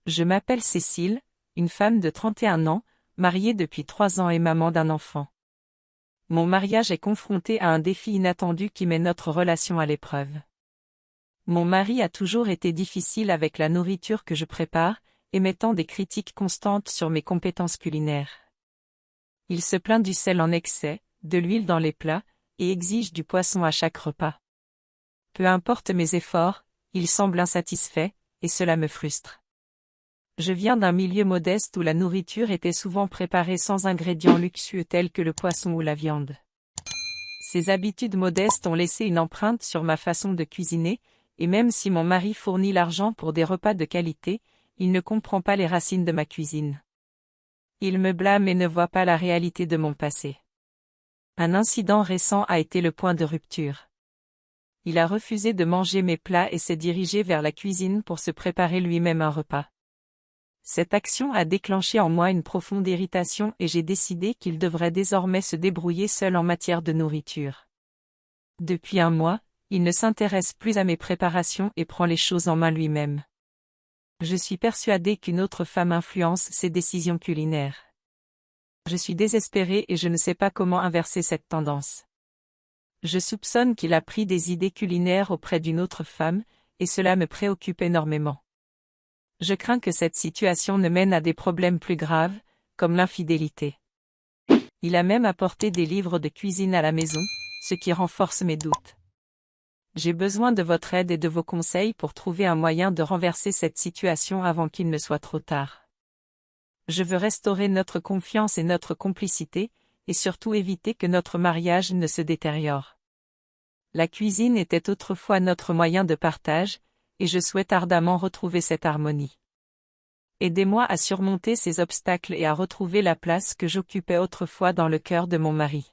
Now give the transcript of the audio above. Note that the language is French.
Je m'appelle Cécile, une femme de 31 ans, mariée depuis 3 ans et maman d'un enfant. Mon mariage est confronté à un défi inattendu qui met notre relation à l'épreuve. Mon mari a toujours été difficile avec la nourriture que je prépare, émettant des critiques constantes sur mes compétences culinaires. Il se plaint du sel en excès, de l'huile dans les plats, et exige du poisson à chaque repas. Peu importe mes efforts, il semble insatisfait, et cela me frustre. Je viens d'un milieu modeste où la nourriture était souvent préparée sans ingrédients luxueux tels que le poisson ou la viande. Ces habitudes modestes ont laissé une empreinte sur ma façon de cuisiner, et même si mon mari fournit l'argent pour des repas de qualité, il ne comprend pas les racines de ma cuisine. Il me blâme et ne voit pas la réalité de mon passé. Un incident récent a été le point de rupture. Il a refusé de manger mes plats et s'est dirigé vers la cuisine pour se préparer lui-même un repas. Cette action a déclenché en moi une profonde irritation et j'ai décidé qu'il devrait désormais se débrouiller seul en matière de nourriture. Depuis un mois, il ne s'intéresse plus à mes préparations et prend les choses en main lui-même. Je suis persuadée qu'une autre femme influence ses décisions culinaires. Je suis désespérée et je ne sais pas comment inverser cette tendance. Je soupçonne qu'il a pris des idées culinaires auprès d'une autre femme, et cela me préoccupe énormément. Je crains que cette situation ne mène à des problèmes plus graves, comme l'infidélité. Il a même apporté des livres de cuisine à la maison, ce qui renforce mes doutes. J'ai besoin de votre aide et de vos conseils pour trouver un moyen de renverser cette situation avant qu'il ne soit trop tard. Je veux restaurer notre confiance et notre complicité, et surtout éviter que notre mariage ne se détériore. La cuisine était autrefois notre moyen de partage, et je souhaite ardemment retrouver cette harmonie. Aidez-moi à surmonter ces obstacles et à retrouver la place que j'occupais autrefois dans le cœur de mon mari.